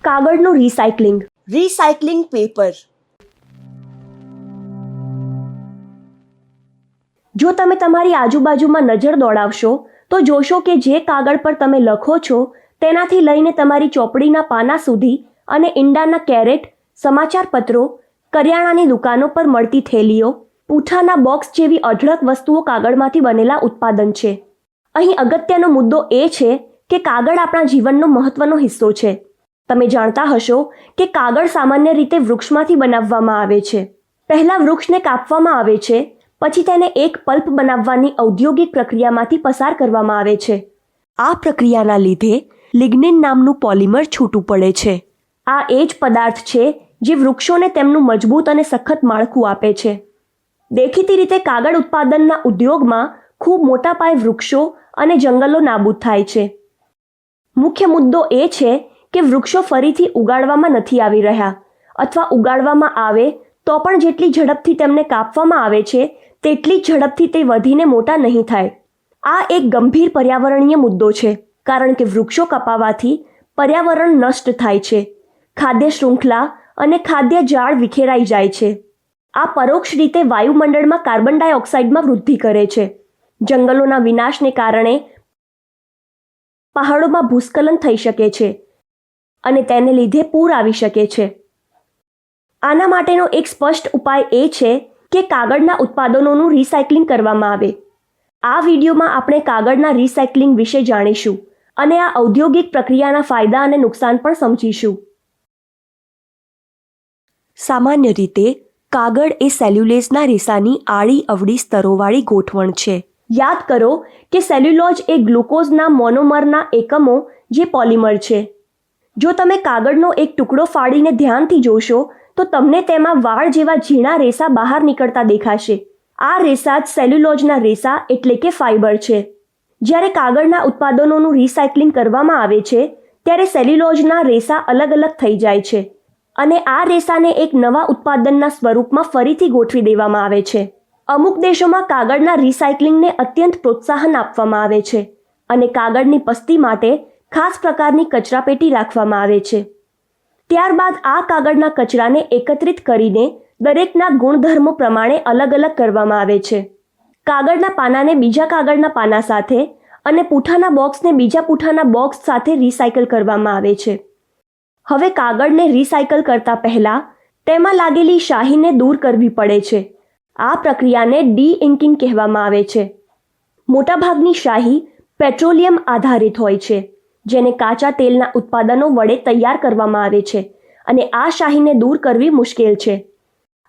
કાગળનું recycling. Recycling paper. જો તમે તમારી આજુબાજુમાં નજર દોડાવશો તો જોશો કે જે કાગળ પર તમે લખો છો તેનાથી લઈને તમારી ચોપડીના પાના સુધી અને ઈંડાના કેરેટ, સમાચારપત્રો, કરિયાણાની દુકાનો પર મળતી થેલીઓ, પૂંઠાના બોક્સ જેવી અઢળક વસ્તુઓ કાગળમાંથી બનેલા ઉત્પાદન છે. અહીં અગત્યનો મુદ્દો એ છે કે કાગળ આપણા જીવનનો મહત્વનો હિસ્સો છે. તમે જાણતા હશો કે કાગળ સામાન્ય રીતે વૃક્ષમાંથી બનાવવામાં આવે છે. પહેલા વૃક્ષને કાપવામાં આવે છે, પછી તેને એક પલ્પ બનાવવાની ઔદ્યોગિક પ્રક્રિયામાંથી પસાર કરવામાં આવે છે. આ પ્રક્રિયાના લીધે લિગ્નિન નામનું પોલિમર છૂટું પડે છે. આ એ જ પદાર્થ છે જે વૃક્ષોને તેમનું મજબૂત અને સખત માળખું આપે છે. દેખીતી રીતે કાગળ ઉત્પાદનના ઉદ્યોગમાં ખૂબ મોટા પાયે વૃક્ષો અને જંગલો નાબૂદ થાય છે. મુખ્ય મુદ્દો એ છે કે વૃક્ષો ફરીથી ઉગાડવામાં નથી આવી રહ્યા, અથવા ઉગાડવામાં આવે તો પણ જેટલી ઝડપથી તેમને કાપવામાં આવે છે તેટલી જ ઝડપથી તે વધીને મોટા નહીં થાય. આ એક ગંભીર પર્યાવરણીય મુદ્દો છે, કારણ કે વૃક્ષો કપાવાથી પર્યાવરણ નષ્ટ થાય છે, ખાદ્ય શૃંખલા અને ખાદ્ય જાળ વિખેરાઈ જાય છે. આ પરોક્ષ રીતે વાયુમંડળમાં કાર્બન ડાયોક્સાઇડમાં વૃદ્ધિ કરે છે. જંગલોના વિનાશને કારણે પહાડોમાં ભૂસ્ખલન થઈ શકે છે અને તેને લીધે પૂર આવી શકે છે. આના માટેનો એક સ્પષ્ટ ઉપાય એ છે કે કાગળના ઉત્પાદનોનું રિસાયકલિંગ કરવામાં આવે. આ વિડીયોમાં આપણે કાગળના રિસાયકલિંગ વિશે જાણીશું અને આ ઔદ્યોગિક પ્રક્રિયાના ફાયદા અને નુકસાન પણ સમજીશું. સામાન્ય રીતે કાગળ એ સેલ્યુલોઝના રેસાની આડી અવળી સ્તરોવાળી ગોઠવણ છે. યાદ કરો કે સેલ્યુલોઝ એ ગ્લુકોઝના મોનોમરના એકમો જે પોલિમર છે. જો તમે કાગળનો એક ટુકડો ફાડીને ધ્યાનથી જોશો તો તમને તેમાં વાળ જેવા ઝીણા રેસા બહાર નીકળતા દેખાશે. આ રેસા જ સેલ્યુલોઝના રેસા એટલે કે ફાઇબર છે. જ્યારે કાગળના ઉત્પાદનોનું રિસાયકલિંગ કરવામાં આવે છે ત્યારે સેલ્યુલોઝના રેસા અલગ અલગ થઈ જાય છે અને આ રેસાને એક નવા ઉત્પાદનના સ્વરૂપમાં ફરીથી ગોઠવી દેવામાં આવે છે. અમુક દેશોમાં કાગળના રિસાયકલિંગને અત્યંત પ્રોત્સાહન આપવામાં આવે છે અને કાગળની પસ્તી માટે ખાસ પ્રકારની કચરાપેટી રાખવામાં આવે છે. ત્યારબાદ આ કાગળના કચરાને એકત્રિત કરીને દરેકના ગુણધર્મો પ્રમાણે અલગ અલગ કરવામાં આવે છે. કાગળના પાનાને બીજા કાગળના પાના સાથે અને પૂંઠાના બોક્સને બીજા પૂંઠાના બોક્સ સાથે રિસાયકલ કરવામાં આવે છે. હવે કાગળને રિસાયકલ કરતા પહેલા તેમાં લાગેલી શાહીને દૂર કરવી પડે છે. આ પ્રક્રિયાને ડી-ઇંકિંગ કહેવામાં આવે છે. મોટાભાગની શાહી પેટ્રોલિયમ આધારિત હોય છે, જેને કાચા તેલના ઉત્પાદનો વડે તૈયાર કરવામાં આવે છે અને આ શાહીને દૂર કરવી મુશ્કેલ છે.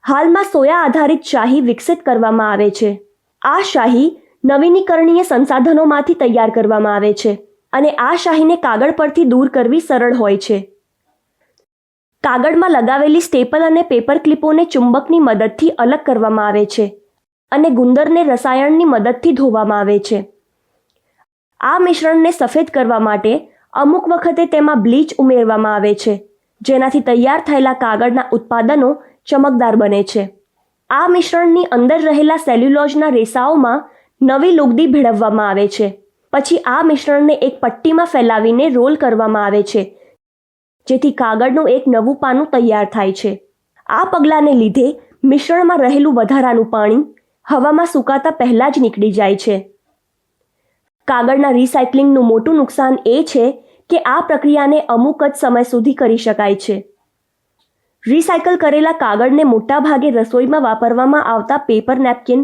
હાલમાં સોયા આધારિત શાહી વિકસિત કરવામાં આવે છે. આ શાહી નવીનીકરણીય સંસાધનોમાંથી તૈયાર કરવામાં આવે છે અને આ શાહીને કાગળ પરથી દૂર કરવી સરળ હોય છે. કાગળમાં લગાવેલી સ્ટેપલ અને પેપર ક્લિપોને ચુંબકની મદદથી અલગ કરવામાં આવે છે અને ગુંદરને રસાયણની મદદથી ધોવામાં આવે છે. આ મિશ્રણને સફેદ કરવા માટે અમુક વખતે તેમાં બ્લીચ ઉમેરવામાં આવે છે, જેનાથી તૈયાર થયેલા કાગળના ઉત્પાદનો ચમકદાર બને છે. આ મિશ્રણની અંદર રહેલા સેલ્યુલોઝના રેસાઓમાં નવી લુગદી ભેળવવામાં આવે છે. પછી આ મિશ્રણને એક પટ્ટીમાં ફેલાવીને રોલ કરવામાં આવે છે, જેથી કાગળનું એક નવું પાનું તૈયાર થાય છે. આ પગલાંને લીધે મિશ્રણમાં રહેલું વધારાનું પાણી હવામાં સુકાતા પહેલાં જ નીકળી જાય છે. કાગળના રિસાયકલિંગનું મોટું નુકસાન એ છે કે આ પ્રક્રિયાને અમુક જ સમય સુધી કરી શકાય છે. રિસાયકલ કરેલા કાગળને મોટાભાગે રસોઈમાં વાપરવામાં આવતા પેપર નેપકિન,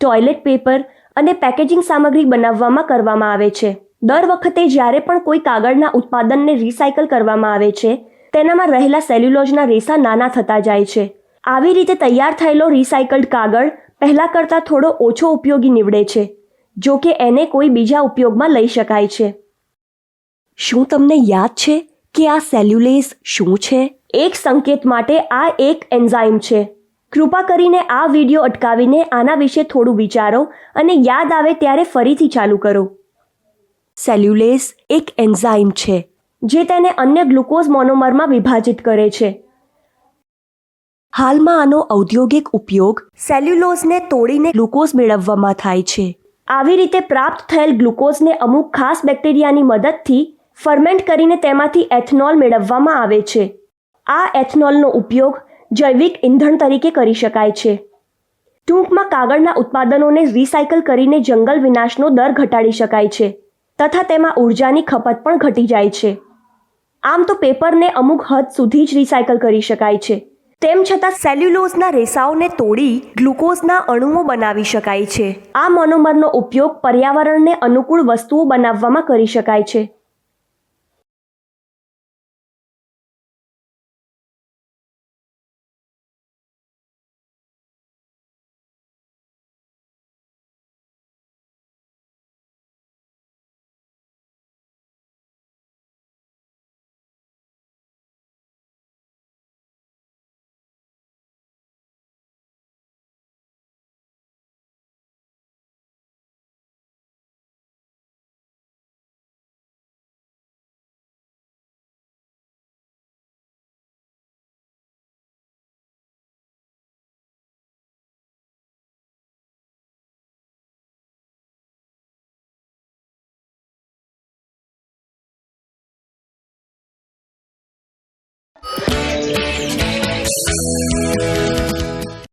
ટોયલેટ પેપર અને પેકેજિંગ સામગ્રી બનાવવામાં કરવામાં આવે છે. દર વખતે જ્યારે પણ કોઈ કાગળના ઉત્પાદનને રિસાયકલ કરવામાં આવે છે તેનામાં રહેલા સેલ્યુલોઝના રેસા નાના થતા જાય છે. આવી રીતે તૈયાર થયેલો રિસાયકલ્ડ કાગળ પહેલાં કરતાં થોડો ઓછો ઉપયોગી નીવડે છે, જો કે એને કોઈ બીજા ઉપયોગમાં લઈ શકાય છે. શું તમને યાદ છે કે આ સેલ્યુલોઝ શું છે? એક સંકેત માટે આ એક એન્ઝાઇમ છે. કૃપા કરીને આ વિડીયો અટકાવીને આના વિશે થોડું વિચારો અને યાદ આવે ત્યારે ફરીથી ચાલુ કરો. સેલ્યુલોઝ એક એન્ઝાઇમ છે જે તેને અન્ય ગ્લુકોઝ મોનોમરમાં વિભાજિત કરે છે. હાલમાં આનો ઔદ્યોગિક ઉપયોગ સેલ્યુલોઝને તોડીને ગ્લુકોઝ મેળવવામાં થાય છે. આવી રીતે પ્રાપ્ત થયેલ ગ્લુકોઝને અમુક ખાસ બેક્ટેરિયાની મદદથી ફર્મેન્ટ કરીને તેમાંથી એથનોલ મેળવવામાં આવે છે. આ એથનોલનો ઉપયોગ જૈવિક ઇંધણ તરીકે કરી શકાય છે. ટૂંકમાં કાગળના ઉત્પાદનોને રિસાયકલ કરીને જંગલ વિનાશનો દર ઘટાડી શકાય છે તથા તેમાં ઉર્જાની ખપત પણ ઘટી જાય છે. આમ તો પેપરને અમુક હદ સુધી જ રિસાયકલ કરી શકાય છે. તેમ છતાં સેલ્યુલોઝના રેસાઓને તોડી ગ્લુકોઝના અણુઓ બનાવી શકાય છે. આ મોનોમરનો ઉપયોગ પર્યાવરણને અનુકૂળ વસ્તુઓ બનાવવામાં કરી શકાય છે.